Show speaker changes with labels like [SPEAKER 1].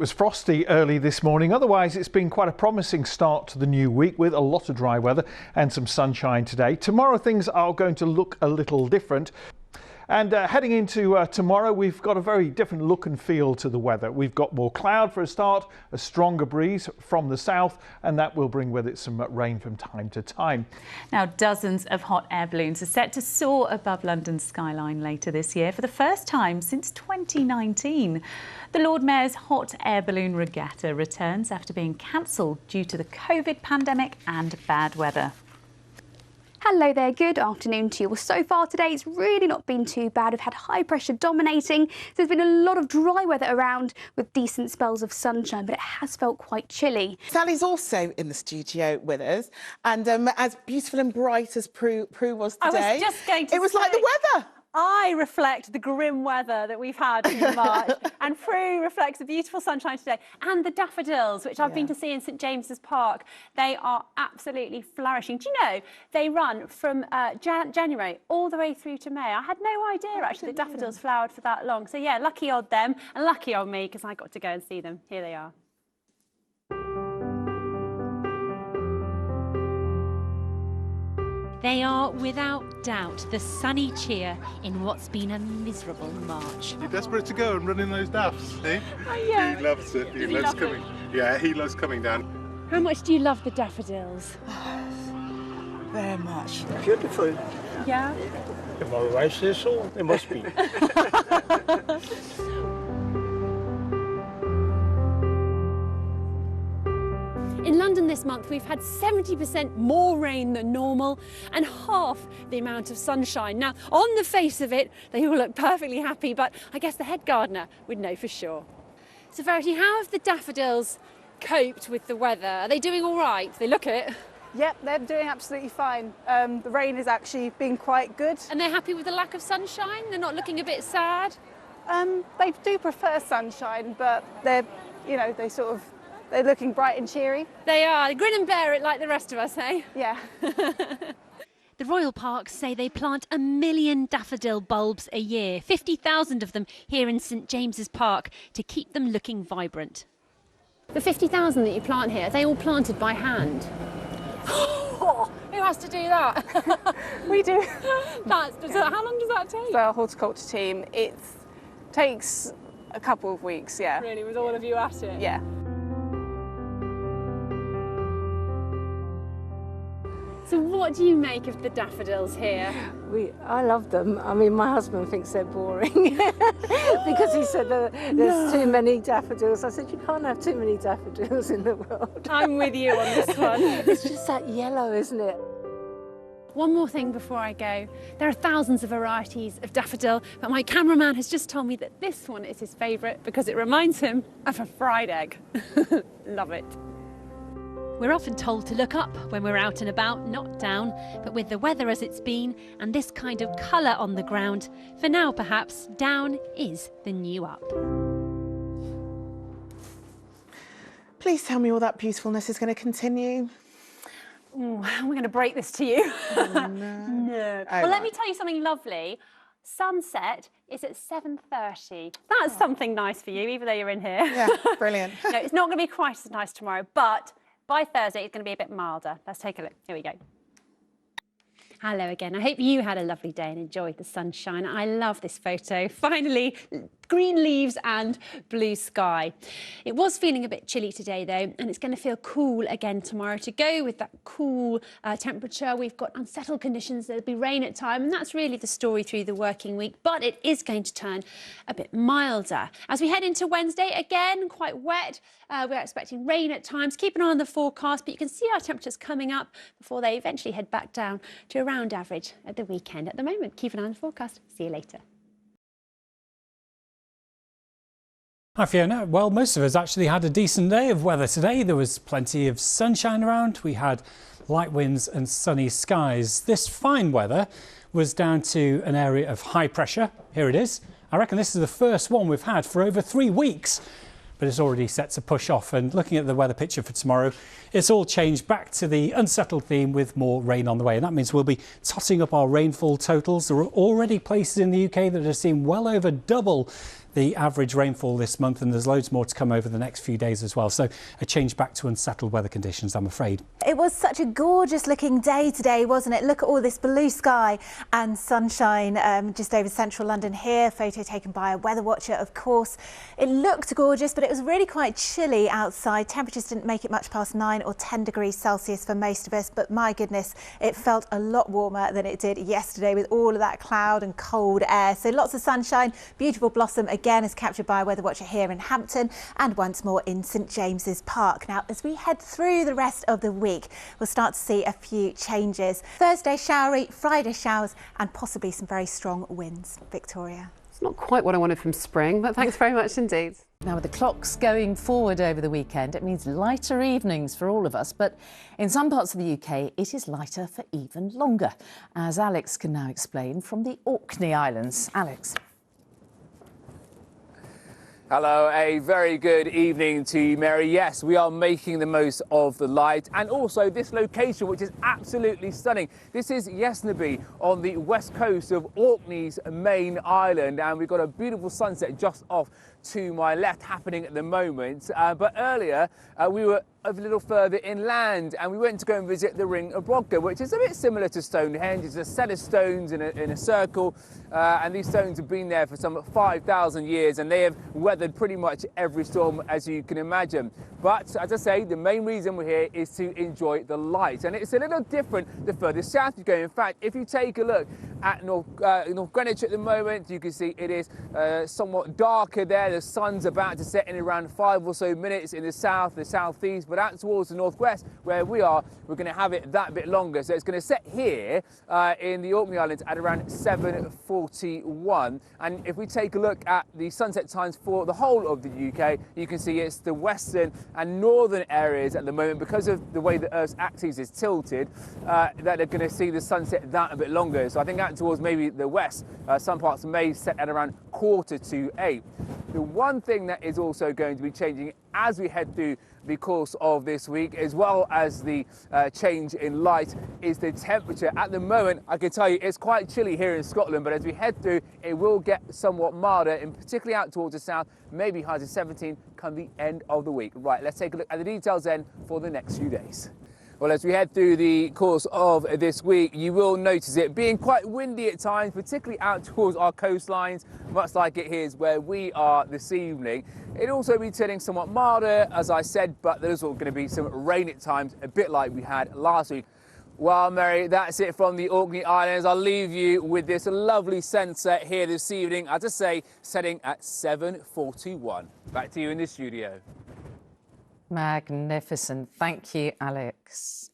[SPEAKER 1] was frosty early this morning. Otherwise, it's been quite a promising start to the new week with a lot of dry weather and some sunshine today. Tomorrow, things are going to look a little different. And heading into tomorrow, we've got a very different look and feel to the weather. We've got more cloud for a start, a stronger breeze from the south, and that will bring with it some rain from time to time.
[SPEAKER 2] Now, dozens of hot air balloons are set to soar above London's skyline later this year for the first time since 2019. The Lord Mayor's hot air balloon regatta returns after being cancelled due to the COVID pandemic and bad weather.
[SPEAKER 3] Hello there, good afternoon to you. Well, so far today it's really not been too bad. We've had high pressure dominating. There's been a lot of dry weather around with decent spells of sunshine, but it has felt quite chilly.
[SPEAKER 4] Sally's also in the studio with us, and as beautiful and bright as Prue was today,
[SPEAKER 5] I was just going to
[SPEAKER 4] it was
[SPEAKER 5] say,
[SPEAKER 4] like the weather.
[SPEAKER 5] I reflect the grim weather that we've had in March, and Prue reflects the beautiful sunshine today, and the daffodils, which I've been to see in St James's Park. They are absolutely flourishing. Do you know, they run from January all the way through to May. I had no idea, actually, that daffodils flowered for that long. So, yeah, lucky old them, and lucky old me, because I got to go and see them. Here they are.
[SPEAKER 6] They are, without doubt, the sunny cheer in what's been a miserable March.
[SPEAKER 7] You're desperate to go and run in those daffs, eh?
[SPEAKER 5] Oh, yeah.
[SPEAKER 7] He loves it. He loves coming. Yeah, he loves coming down.
[SPEAKER 5] How much do you love the daffodils?
[SPEAKER 4] Very much.
[SPEAKER 8] Beautiful.
[SPEAKER 5] Yeah?
[SPEAKER 8] If my wife says so, it must be.
[SPEAKER 5] In London this month, we've had 70% more rain than normal and half the amount of sunshine. Now, on the face of it, they all look perfectly happy, but I guess the head gardener would know for sure. So, Verity, how have the daffodils coped with the weather? Are they doing all right? They look it.
[SPEAKER 9] Yep, they're doing absolutely fine. The rain has actually been quite good.
[SPEAKER 5] And they're happy with the lack of sunshine? They're not looking a bit sad?
[SPEAKER 9] They do prefer sunshine, but they're looking bright and cheery.
[SPEAKER 5] They are. They grin and bear it like the rest of us, eh?
[SPEAKER 9] Yeah.
[SPEAKER 6] The Royal Parks say they plant 1 million daffodil bulbs a year, 50,000 of them here in St James's Park, to keep them looking vibrant.
[SPEAKER 5] The 50,000 that you plant here, are they all planted by hand? Who has to do that?
[SPEAKER 9] We do.
[SPEAKER 5] How long does that take?
[SPEAKER 9] For our horticulture team, it takes a couple of weeks, yeah.
[SPEAKER 5] Really, with all of you at it?
[SPEAKER 9] Yeah.
[SPEAKER 5] So what do you make of the daffodils here?
[SPEAKER 10] I love them. I mean, my husband thinks they're boring because he said there's too many daffodils. I said, you can't have too many daffodils in the world.
[SPEAKER 5] I'm with you on this one.
[SPEAKER 10] It's just that yellow, isn't it?
[SPEAKER 5] One more thing before I go. There are thousands of varieties of daffodil, but my cameraman has just told me that this one is his favourite because it reminds him of a fried egg. Love it.
[SPEAKER 6] We're often told to look up when we're out and about, not down, but with the weather as it's been and this kind of colour on the ground, for now perhaps down is the new up.
[SPEAKER 4] Please tell me all that beautifulness is going to continue.
[SPEAKER 5] Ooh, I'm going to break this to you.
[SPEAKER 4] Oh, no.
[SPEAKER 5] No. Well, let me tell you something lovely. Sunset is at 7:30. That's something nice for you, even though you're in here.
[SPEAKER 4] Yeah, brilliant.
[SPEAKER 5] No, it's not going to be quite as nice tomorrow, but by Thursday, it's going to be a bit milder. Let's take a look. Here we go. Hello again. I hope you had a lovely day and enjoyed the sunshine. I love this photo. Finally, green leaves and blue sky. It was feeling a bit chilly today, though, and it's going to feel cool again tomorrow. To go with that cool temperature, we've got unsettled conditions. There'll be rain at times, and that's really the story through the working week, but it is going to turn a bit milder. As we head into Wednesday, again, quite wet. We're expecting rain at times. Keep an eye on the forecast, but you can see our temperatures coming up before they eventually head back down to around average at the weekend. At the moment, keep an eye on the forecast. See you later.
[SPEAKER 11] Hi Fiona. Well, most of us actually had a decent day of weather today. There was plenty of sunshine around. We had light winds and sunny skies. This fine weather was down to an area of high pressure. Here it is. I reckon this is the first one we've had for over 3 weeks. But it's already set to push off, and looking at the weather picture for tomorrow, it's all changed back to the unsettled theme with more rain on the way, and that means we'll be totting up our rainfall totals. There are already places in the UK that have seen well over double the average rainfall this month, and there's loads more to come over the next few days as well. So a change back to unsettled weather conditions, I'm afraid.
[SPEAKER 12] It was such a gorgeous looking day today, wasn't it? Look at all this blue sky and sunshine just over central London here. Photo taken by a weather watcher, of course. It looked gorgeous, but it was really quite chilly outside. Temperatures didn't make it much past 9 or 10 degrees Celsius for most of us, but my goodness, it felt a lot warmer than it did yesterday with all of that cloud and cold air. So lots of sunshine. Beautiful blossom again is captured by a weather watcher here in Hampton and once more in St James's Park. Now, as we head through the rest of the week, we'll start to see a few changes. Thursday showery, Friday showers and possibly some very strong winds. Victoria.
[SPEAKER 13] It's not quite what I wanted from spring, but thanks very much indeed.
[SPEAKER 14] Now, with the clocks going forward over the weekend, it means lighter evenings for all of us. But in some parts of the UK, it is lighter for even longer, as Alex can now explain from the Orkney Islands. Alex.
[SPEAKER 15] Hello, a very good evening to you, Mary. Yes, we are making the most of the light and also this location, which is absolutely stunning. This is Yesnaby on the west coast of Orkney's main island, and we've got a beautiful sunset just off to my left happening at the moment. But earlier we were a little further inland and we went to go and visit the Ring of Brodgar, which is a bit similar to Stonehenge. It's a set of stones in a circle, and these stones have been there for some 5,000 years and they have weathered pretty much every storm, as you can imagine. But as I say, the main reason we're here is to enjoy the light, and it's a little different the further south you go. In fact, if you take a look at North Greenwich at the moment, you can see it is somewhat darker there. The sun's about to set in around 5 or so minutes in the south, the southeast, but out towards the northwest where we are, we're going to have it that bit longer. So it's going to set here in the Orkney Islands at around 7:41. And if we take a look at the sunset times for the whole of the UK, you can see it's the western and northern areas at the moment, because of the way the Earth's axis is tilted, that are going to see the sunset that a bit longer. So I think out towards maybe the west, some parts may set at around 7:45. The one thing that is also going to be changing as we head through the course of this week, as well as the change in light, is the temperature. At the moment, I can tell you it's quite chilly here in Scotland, but as we head through, it will get somewhat milder, and particularly out towards the south, maybe high to 17 come the end of the week. Right, let's take a look at the details then for the next few days. Well, as we head through the course of this week, you will notice it being quite windy at times, particularly out towards our coastlines, much like it is where we are this evening. It'll also be turning somewhat milder, as I said, but there's also going to be some rain at times, a bit like we had last week. Well, Mary, that's it from the Orkney Islands. I'll leave you with this lovely sunset here this evening, as I say, setting at 7:41. Back to you in the studio.
[SPEAKER 14] Magnificent. Thank you, Alex.